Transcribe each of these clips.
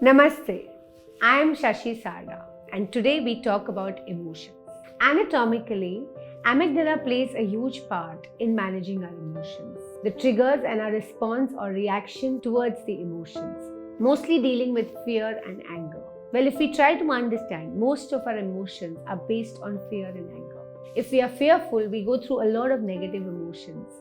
Namaste, I am Shashi Sarda and today we talk about emotions. Anatomically, amygdala plays a huge part in managing our emotions, the triggers and our response or reaction towards the emotions, mostly dealing with fear and anger. Well, if we try to understand, most of our emotions are based on fear and anger. If we are fearful, we go through a lot of negative emotions.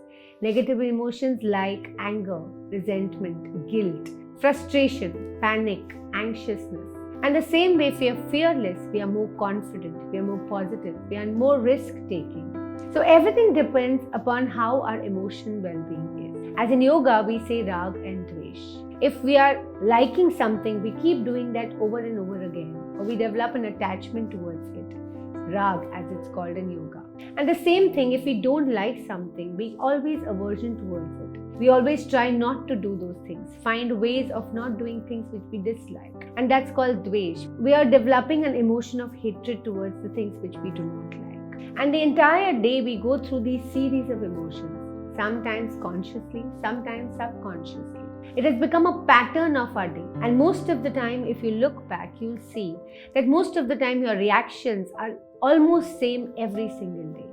Negative emotions like anger, resentment, guilt, frustration, panic, anxiousness. And the same way, if we are fearless, we are more confident, we are more positive, we are more risk taking. So everything depends upon how our emotional well-being is. As in yoga, we say rag and dvesh. If we are liking something, we keep doing that over and over again, or we develop an attachment towards it. Rag, as it's called in yoga. And the same thing, if we don't like something, we always aversion towards it. We always try not to do those things, find ways of not doing things which we dislike. And that's called dvesh. We are developing an emotion of hatred towards the things which we do not like. And the entire day we go through these series of emotions, sometimes consciously, sometimes subconsciously. It has become a pattern of our day. And most of the time, if you look back, you'll see that most of the time your reactions are almost same every single day.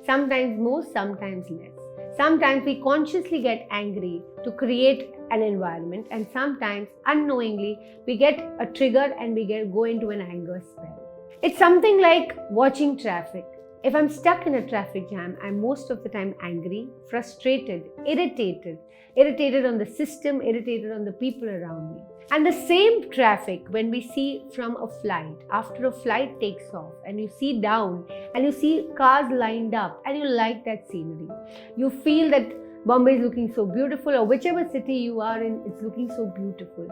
Sometimes more, sometimes less. Sometimes we consciously get angry to create an environment, and sometimes unknowingly we get a trigger and we go into an anger spell. It's something like watching traffic. If I'm stuck in a traffic jam, I'm most of the time angry, frustrated, irritated on the system, irritated on the people around me. And the same traffic when we see from a flight, after a flight takes off and you see down and you see cars lined up and you like that scenery. You feel that Bombay is looking so beautiful, or whichever city you are in, it's looking so beautiful.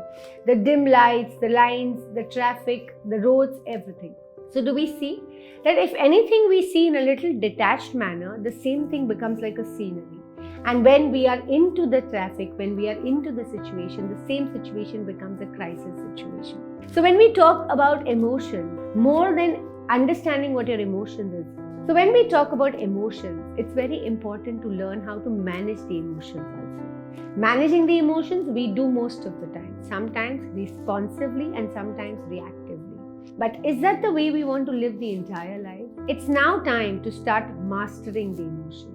The dim lights, the lines, the traffic, the roads, everything. So do we see that if anything we see in a little detached manner, the same thing becomes like a scenery. And when we are into the traffic, when we are into the situation, the same situation becomes a crisis situation. So when we talk about emotions, more than understanding what your emotions is, so when we talk about emotions, it's very important to learn how to manage the emotions also. Managing the emotions, we do most of the time, sometimes responsively and sometimes reactively. But is that the way we want to live the entire life? It's now time to start mastering the emotions.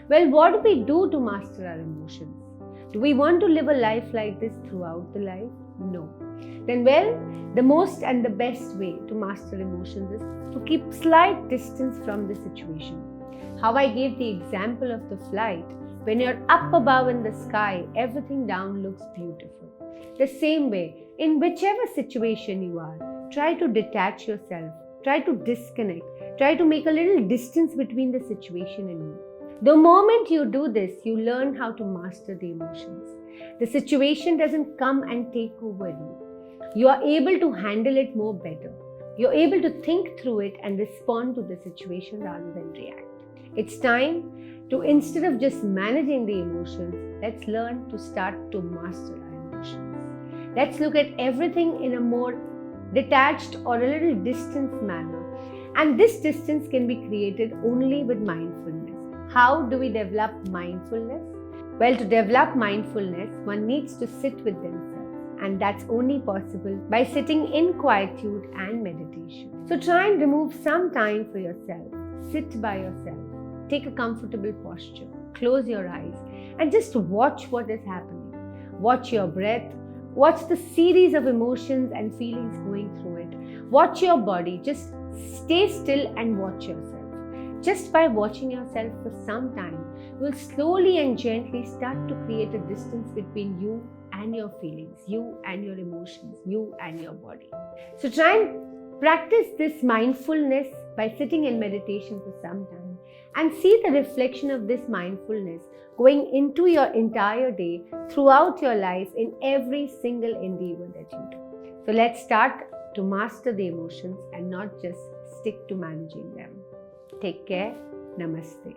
Well, what do we do to master our emotions? Do we want to live a life like this throughout the life? No. Then, well, the most and the best way to master emotions is to keep slight distance from the situation. How I gave the example of the flight, when you're up above in the sky, everything down looks beautiful. The same way, in whichever situation you are, try to detach yourself, try to disconnect, try to make a little distance between the situation and you. The moment you do this, you learn how to master the emotions. The situation doesn't come and take over you. You are able to handle it more better. You're able to think through it and respond to the situation rather than react. It's time to, instead of just managing the emotions, let's learn to start to master our emotions. Let's look at everything in a more detached or a little distant manner. And this distance can be created only with mindfulness. How do we develop mindfulness? Well, to develop mindfulness, one needs to sit with themselves, and that's only possible by sitting in quietude and meditation. So try and remove some time for yourself. Sit by yourself. Take a comfortable posture. Close your eyes and just watch what is happening. Watch your breath. Watch the series of emotions and feelings going through it. Watch your body. Just stay still and watch yourself. Just by watching yourself for some time, you will slowly and gently start to create a distance between you and your feelings, you and your emotions, you and your body. So try and practice this mindfulness by sitting in meditation for some time and see the reflection of this mindfulness going into your entire day, throughout your life, in every single endeavor that you do. So let's start to master the emotions and not just stick to managing them. Take care. Namaste.